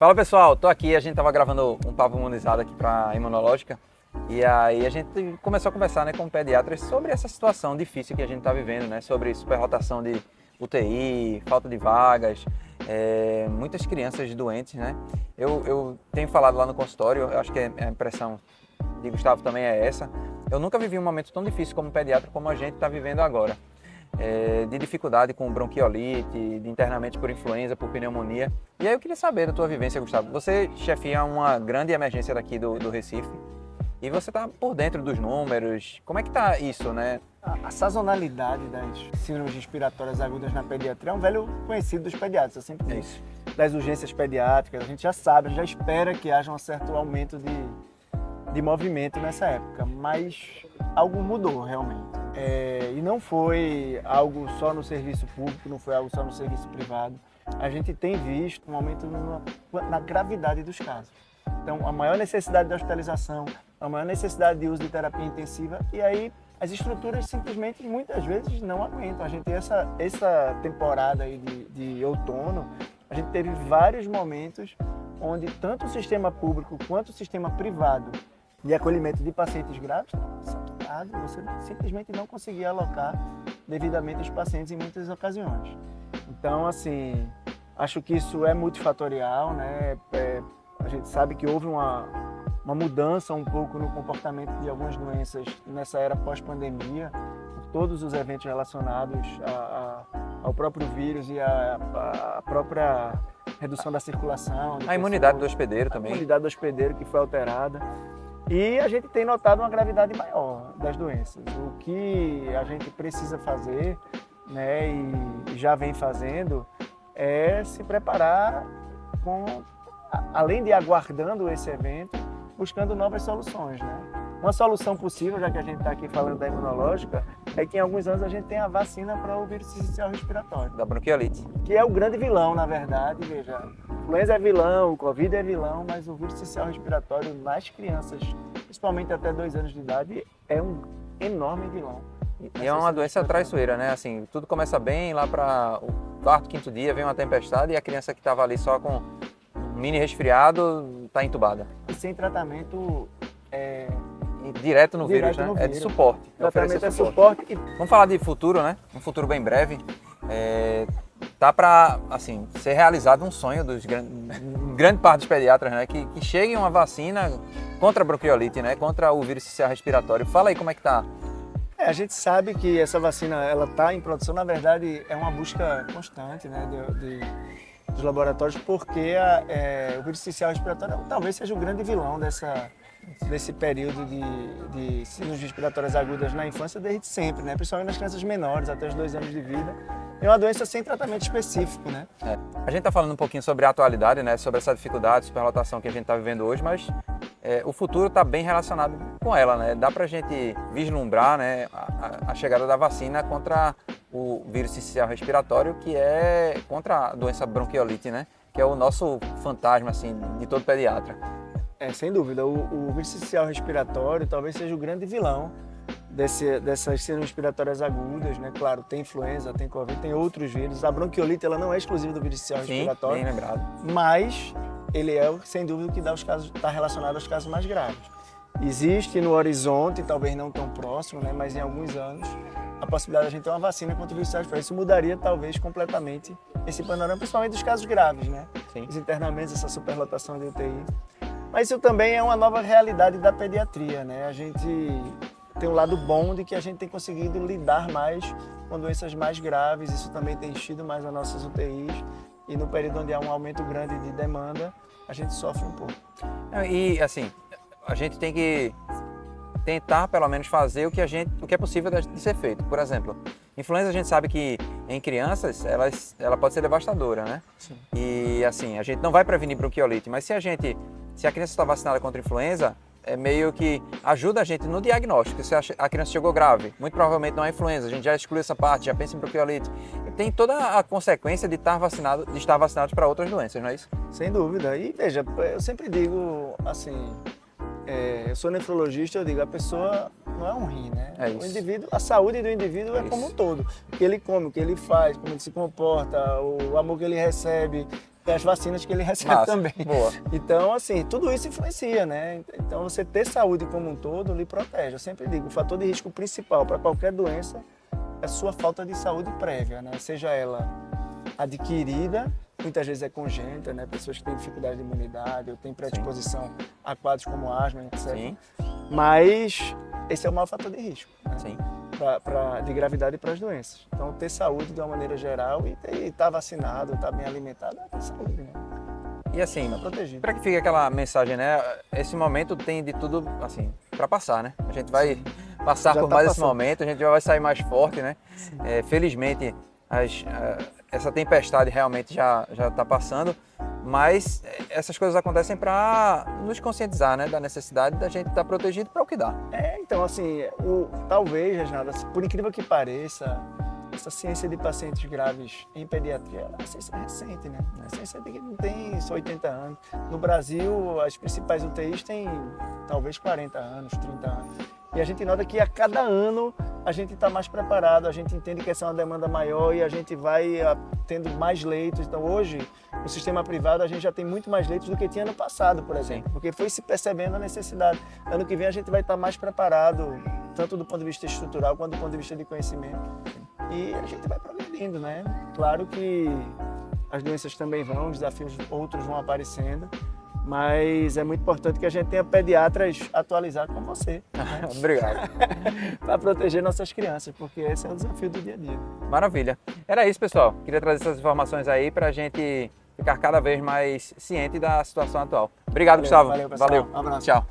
Fala pessoal, tô aqui, a gente tava gravando um papo imunizado aqui para imunológica e aí a gente começou a conversar, né, com pediatras sobre essa situação difícil que a gente tá vivendo, né, sobre superlotação de UTI, falta de vagas, muitas crianças doentes, né. Eu tenho falado lá no consultório, eu acho que a impressão de Gustavo também é essa. Eu nunca vivi um momento tão difícil como pediatra como a gente está vivendo agora. De dificuldade com bronquiolite, de internamento por influenza, por pneumonia. E aí eu queria saber da tua vivência, Gustavo. Você chefia uma grande emergência daqui do Recife e você está por dentro dos números. Como é que tá isso, né? A sazonalidade das síndromes respiratórias agudas na pediatria é um velho conhecido dos pediatras. Eu sempre digo. Isso. Das urgências pediátricas, a gente já sabe, a gente já espera que haja um certo aumento de movimento nessa época, mas algo mudou realmente. E não foi algo só no serviço público, não foi algo só no serviço privado. A gente tem visto um aumento na gravidade dos casos. Então, a maior necessidade de hospitalização, a maior necessidade de uso de terapia intensiva, e aí as estruturas simplesmente, muitas vezes, não aguentam. A gente tem essa temporada aí de outono, a gente teve vários momentos onde tanto o sistema público quanto o sistema privado de acolhimento de pacientes graves estavam saturados. Você simplesmente não conseguia alocar devidamente os pacientes em muitas ocasiões. Então, assim, acho que isso é multifatorial, né? A gente sabe que houve uma mudança um pouco no comportamento de algumas doenças nessa era pós-pandemia, por todos os eventos relacionados ao próprio vírus e à própria redução da circulação. A imunidade do hospedeiro também. A imunidade do hospedeiro que foi alterada. E a gente tem notado uma gravidade maior das doenças. O que a gente precisa fazer, né, e já vem fazendo, é se preparar além de aguardando esse evento, buscando novas soluções, né? Uma solução possível, já que a gente está aqui falando da imunológica, é que em alguns anos a gente tem a vacina para o vírus sincicial respiratório. Da bronquiolite. Que é o grande vilão, na verdade, veja. Influenza é vilão, o Covid é vilão, mas o vírus sincicial respiratório nas crianças, principalmente até 2 anos de idade, é um enorme vilão. E é uma doença traiçoeira, né? Assim, tudo começa bem, lá para o 4º, 5º dia vem uma tempestade e a criança que estava ali só com um mini resfriado está entubada. E sem tratamento direto no vírus, né? É de suporte. O tratamento é suporte. Vamos falar de futuro, né? Um futuro bem breve. Tá para, assim, ser realizado um sonho dos grande parte dos pediatras, né? Que chegue uma vacina contra a bronquiolite, né? Contra o vírus sincicial respiratório. Fala aí como é que tá. A gente sabe que essa vacina ela está em produção, na verdade é uma busca constante, né, dos laboratórios, porque o vírus sincicial respiratório talvez seja o grande vilão desse período de síndromes respiratórias agudas na infância desde sempre, né? Principalmente nas crianças menores, até os 2 anos de vida. É uma doença sem tratamento específico, né? A gente está falando um pouquinho sobre a atualidade, né? Sobre essa dificuldade, superlotação que a gente está vivendo hoje, mas o futuro está bem relacionado com ela, né? Dá para a gente vislumbrar, né, a chegada da vacina contra o vírus sincicial respiratório, que é contra a doença bronquiolite, né? Que é o nosso fantasma, assim, de todo pediatra. Sem dúvida. O vírus sincicial respiratório talvez seja o grande vilão dessas síndromes respiratórias agudas, né? Claro, tem influenza, tem Covid, tem outros vírus. A bronquiolite ela não é exclusiva do vírus sincicial respiratório. Bem lembrado. Mas ele é, sem dúvida, o que está relacionado aos casos mais graves. Existe no horizonte, talvez não tão próximo, né? Mas em alguns anos, a possibilidade de a gente ter uma vacina contra o vírus sincicial respiratório. Isso mudaria, talvez, completamente esse panorama, principalmente dos casos graves, né? Sim. Os internamentos, essa superlotação de UTI. Mas isso também é uma nova realidade da pediatria, né? A gente tem um lado bom de que a gente tem conseguido lidar mais com doenças mais graves, isso também tem enchido mais as nossas UTIs, e no período onde há um aumento grande de demanda, a gente sofre um pouco. E assim, a gente tem que tentar pelo menos fazer o que é possível de ser feito. Por exemplo, influenza a gente sabe que em crianças ela pode ser devastadora, né? Sim. E assim, a gente não vai prevenir bronquiolite, mas se a criança está vacinada contra influenza, meio que ajuda a gente no diagnóstico. Se a criança chegou grave, muito provavelmente não é influenza, a gente já exclui essa parte, já pensa em bronquiolite. Tem toda a consequência de estar vacinados para outras doenças, não é isso? Sem dúvida. E veja, eu sempre digo assim, eu sou nefrologista, eu digo, a pessoa não é um rim, né? É isso. O indivíduo, a saúde do indivíduo é como um todo. O que ele come, o que ele faz, como ele se comporta, o amor que ele recebe, e as vacinas que ele recebe Massa. também. Boa. Então, assim, tudo isso influencia, né? Então, você ter saúde como um todo lhe protege. Eu sempre digo, o fator de risco principal para qualquer doença é a sua falta de saúde prévia, né? Seja ela adquirida, muitas vezes é congênita, né? Pessoas que têm dificuldade de imunidade ou têm predisposição a quadros como asma, etc. Sim, Mas esse é o maior fator de risco, né? sim. De gravidade para as doenças. Então, ter saúde de uma maneira geral e estar vacinado, estar bem alimentado, é ter saúde, né? E assim, Tá protegido. para que fique aquela mensagem, né? Esse momento tem de tudo, assim, para passar, né? A gente vai passar Já por tá mais esse passando. momento, a gente já vai sair mais forte, né? Felizmente, essa tempestade realmente já está passando, mas essas coisas acontecem para nos conscientizar, né? Da necessidade da gente estar protegido para o que dá. Então, assim, talvez, Reginaldo, por incrível que pareça, essa ciência de pacientes graves em pediatria é uma ciência recente, né? É uma ciência que não tem só 80 anos. No Brasil, as principais UTIs têm talvez 40 anos, 30 anos. E a gente nota que a cada ano a gente está mais preparado, a gente entende que essa é uma demanda maior e a gente vai tendo mais leitos. Então hoje, no sistema privado, a gente já tem muito mais leitos do que tinha no passado, por exemplo, porque foi se percebendo a necessidade. Ano que vem a gente vai estar mais preparado, tanto do ponto de vista estrutural quanto do ponto de vista de conhecimento. E a gente vai progredindo, né? Claro que as doenças também vão, os desafios outros vão aparecendo, mas é muito importante que a gente tenha pediatras atualizados como você, né? Obrigado. Para proteger nossas crianças, porque esse é o desafio do dia a dia. Maravilha. Era isso, pessoal. Queria trazer essas informações aí para a gente ficar cada vez mais ciente da situação atual. Obrigado, Gustavo. Valeu, pessoal. Valeu. Um abraço. Tchau.